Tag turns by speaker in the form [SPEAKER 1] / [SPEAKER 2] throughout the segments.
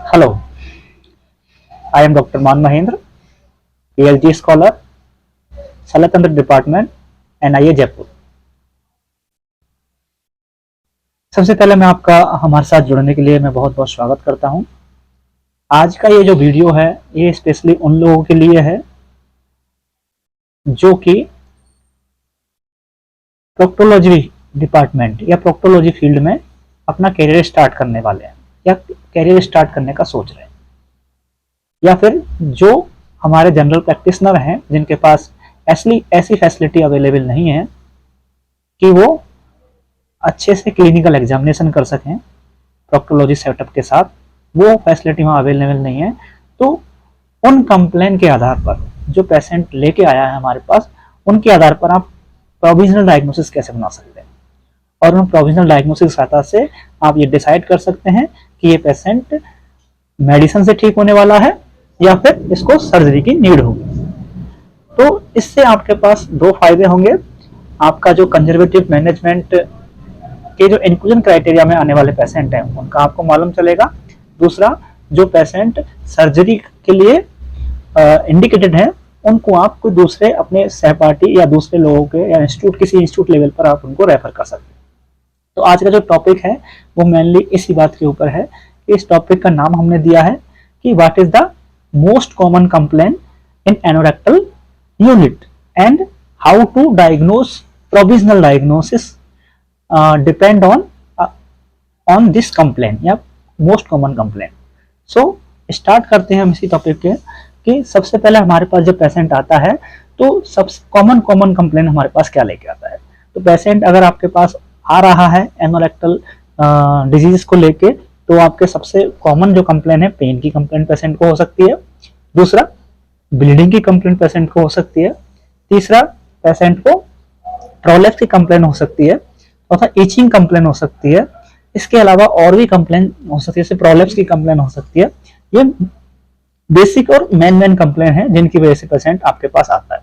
[SPEAKER 1] Hello, I am Dr. Man Mahendra, PhD scholar, Salatantra Department, NIA Jaipur. सबसे पहले मैं आपका हमारे साथ जुड़ने के लिए मैं बहुत बहुत स्वागत करता हूं। आज का ये जो वीडियो है ये स्पेशली उन लोगों के लिए है जो कि प्रोक्टोलॉजी डिपार्टमेंट या प्रोक्टोलॉजी फील्ड में अपना करियर स्टार्ट करने वाले हैं या करियर स्टार्ट करने का सोच रहे हैं, या फिर जो हमारे जनरल प्रैक्टिशनर हैं जिनके पास ऐसी फैसिलिटी अवेलेबल नहीं है कि वो अच्छे से क्लिनिकल एग्जामिनेशन कर सकें प्रोक्टोलॉजी सेटअप के साथ, वो फैसिलिटी वहाँ अवेलेबल नहीं है। तो उन कंप्लेन के आधार पर जो पेशेंट लेके आया है हमारे पास, उनके आधार पर आप प्रोविजनल डायग्नोसिस कैसे बना सकते हैं, और उन प्रोविजनल डायग्नोसिस की सहायता से आप ये डिसाइड कर सकते हैं कि ये पेशेंट मेडिसिन से ठीक होने वाला है या फिर इसको सर्जरी की नीड होगी। तो इससे आपके पास दो फायदे होंगे। आपका जो कंजर्वेटिव मैनेजमेंट के जो इंक्लूजन क्राइटेरिया में आने वाले पेशेंट हैं उनका आपको मालूम चलेगा। दूसरा, जो पेशेंट सर्जरी के लिए इंडिकेटेड है उनको आप कोई दूसरे अपने सहपाठी या दूसरे लोगों के या किसी इंस्टीट्यूट लेवल पर आप उनको रेफर कर सकते हैं। तो आज का जो टॉपिक है वो मेनली इसी बात के ऊपर है। इस टॉपिक का नाम हमने दिया है कि what is the most common complain in anorectal unit and how to diagnose provisional diagnosis depend on this complain या most common complain. So start करते हैं हम इसी टॉपिक के कि सबसे पहले हमारे पास जब पेशेंट आता है तो सबसे कॉमन कंप्लेन हमारे पास क्या लेके आता है। तो पेशेंट अगर आपके पास आ रहा है एनोरेक्टल डिजीज को लेके, तो आपके सबसे कॉमन जो कंप्लेन है पेन की कंप्लेन पेशेंट को हो सकती है। दूसरा, ब्लीडिंग की कंप्लेन पेशेंट को हो सकती है। तीसरा, पेशेंट को प्रोलेप्स की कंप्लेन हो सकती है। चौथा, इचिंग कंप्लेन हो सकती है। इसके अलावा और भी कंप्लेन हो सकती है, जैसे प्रोलेप्स की कंप्लेन हो सकती है। ये बेसिक और मेन कंप्लेन है जिनकी वजह से पेशेंट आपके पास आता है।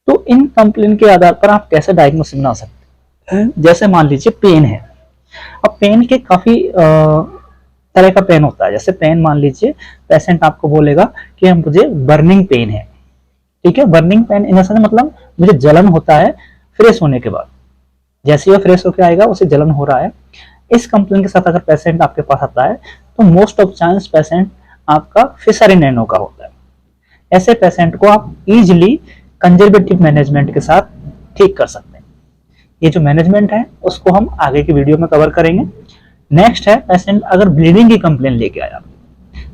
[SPEAKER 1] तो इन कंप्लेन के आधार पर आप कैसे डायग्नोसिस बना सकते हैं। जैसे मान लीजिए पेन है। अब पेन के काफी तरह का पेन होता है। जैसे पेन मान लीजिए पेशेंट आपको बोलेगा कि मुझे बर्निंग पेन है, ठीक है। बर्निंग पेन इन द मतलब मुझे जलन होता है फ्रेश होने के बाद। जैसे ही वो फ्रेश होकर आएगा उसे जलन हो रहा है। इस कंप्लेन के साथ अगर पेशेंट आपके पास आता है तो मोस्ट ऑफ चांस पेशेंट आपका फिशर इन एनो का होता है। ऐसे पेशेंट को आप इजिली कंजर्वेटिव मैनेजमेंट के साथ ठीक कर सकते हैं। ये जो मैनेजमेंट है उसको हम आगे की वीडियो में कवर करेंगे। नेक्स्ट है पेशेंट अगर ब्लीडिंग की कंप्लेन लेके आया।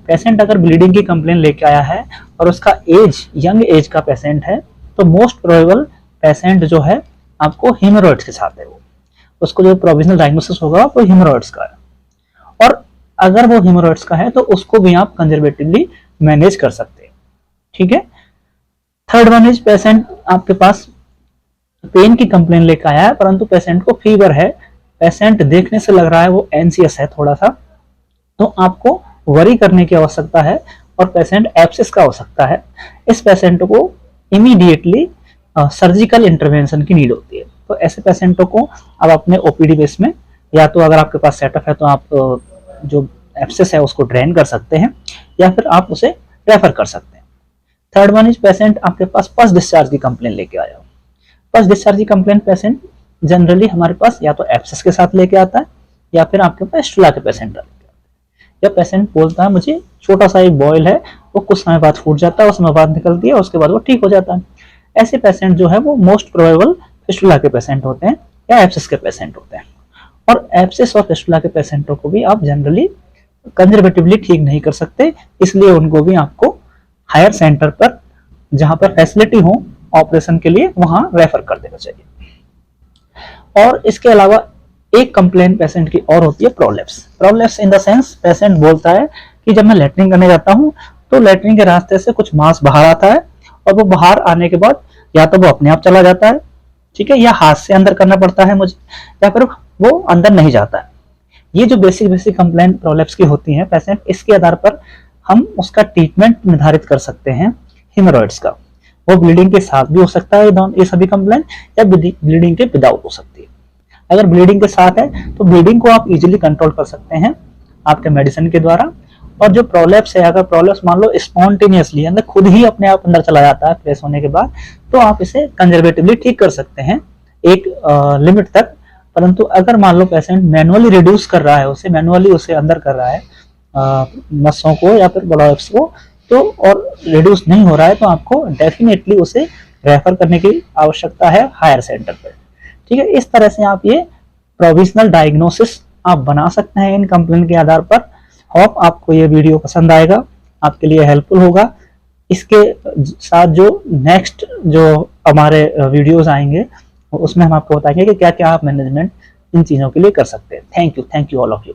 [SPEAKER 1] पेशेंट अगर ब्लीडिंग की कंप्लेन लेके आया है और उसका एज यंग एज का पेशेंट है, तो मोस्ट प्रोबेबल पेशेंट जो है आपको हेमोरॉइड्स के साथ है। वो उसको जो प्रोविजनल डायग्नोसिस होगा वो हेमोरॉइड्स का है, और अगर वो हेमोरॉइड्स का है तो उसको भी आप कंजर्वेटिवली मैनेज कर सकते हैं, ठीक है। थर्ड वन इज पेशेंट आपके पास पेन की कंप्लेन लेकर आया है परंतु पेशेंट को फीवर है, पेशेंट देखने से लग रहा है वो एंसियस है थोड़ा सा, तो आपको वरी करने की आवश्यकता है और पेशेंट एब्सेस का हो सकता है। इस पेशेंट को इमीडिएटली सर्जिकल इंटरवेंशन की नीड होती है। तो ऐसे पेशेंटों को आप अपने ओपीडी बेस में, या तो अगर आपके पास सेटअप है तो आप जो एब्सेस है उसको ड्रेन कर सकते हैं या फिर आप उसे रेफर कर सकते हैं। थर्ड वन इज पेशेंट आपके पास फर्स्ट डिस्चार्ज की कंप्लेन लेके आया। फर्स्ट डिस्चार्ज की कंप्लेन पेशेंट जनरली हमारे पास या तो एब्सेस के साथ लेके आता है या फिर आपके पास स्टूला के पेशेंट लेके आता है। या पेशेंट बोलता है मुझे छोटा सा एक बॉयल है, वो कुछ समय बाद फूट जाता है, उस समय बाद निकलती है, उसके बाद वो ठीक हो जाता है। ऐसे पेशेंट जो है वो मोस्ट प्रोबेबल फिस्टुला के पेशेंट होते हैं या एब्सेस के पेशेंट होते हैं। और एब्सेस और फिस्टुला के पेशेंटों को भी आप जनरली कंजर्वेटिवली ठीक नहीं कर सकते, इसलिए उनको भी आपको हायर सेंटर पर जहां पर फैसिलिटी हो ऑपरेशन के लिए वहां रेफर कर देना चाहिए। और इसके अलावा एक कंप्लेन पेशेंट की और होती है prolapse. Prolapse in the sense patient बोलता है कि जब मैं लेटरिन करने जाता हूं तो लेटरिन के रास्ते से कुछ मांस बाहर आता है और वो बाहर आने के बाद या तो वो अपने आप चला जाता है, ठीक है, या हाथ से अंदर करना पड़ता है मुझे, या फिर वो अंदर नहीं जाता है। ये जो बेसिक कंप्लेन प्रोलेप्स की होती हैं पेशेंट, इसके आधार पर हम उसका ट्रीटमेंट निर्धारित कर सकते हैं हेमोरॉइड्स का। वो ब्लीडिंग के साथ भी हो सकता है ये सभी कंप्लेन, या ब्लीडिंग के विदाउट हो सकती है। अगर ब्लीडिंग के साथ है तो ब्लीडिंग को आप इजीली कंट्रोल कर सकते हैं आपके मेडिसिन के द्वारा, और जो प्रोलैप्स है, अगर प्रोलैप्स मान लो स्पॉन्टेनियसली अंदर खुद ही अपने आप अंदर चला जाता है फ्रेश होने के बाद, तो आप इसे कंजर्वेटिवली ठीक कर सकते हैं एक लिमिट तक। परंतु अगर मान लो पेशेंट मैनुअली रिड्यूस कर रहा है, उसे मैनुअली उसे अंदर कर रहा है नसों को या फिर प्रोलैप्स को, तो और रिड्यूस नहीं हो रहा है, तो आपको डेफिनेटली उसे रेफर करने की आवश्यकता है हायर सेंटर पर। ठीक है, इस तरह से आप ये प्रोविजनल डायग्नोसिस आप बना सकते हैं इन कंप्लेंट के आधार पर। होप आपको ये वीडियो पसंद आएगा, आपके लिए हेल्पफुल होगा। इसके साथ जो नेक्स्ट जो हमारे वीडियोस आएंगे उसमें हम आपको बताएंगे कि क्या क्या आप मैनेजमेंट इन चीजों के लिए कर सकते हैं। Thank you all of you.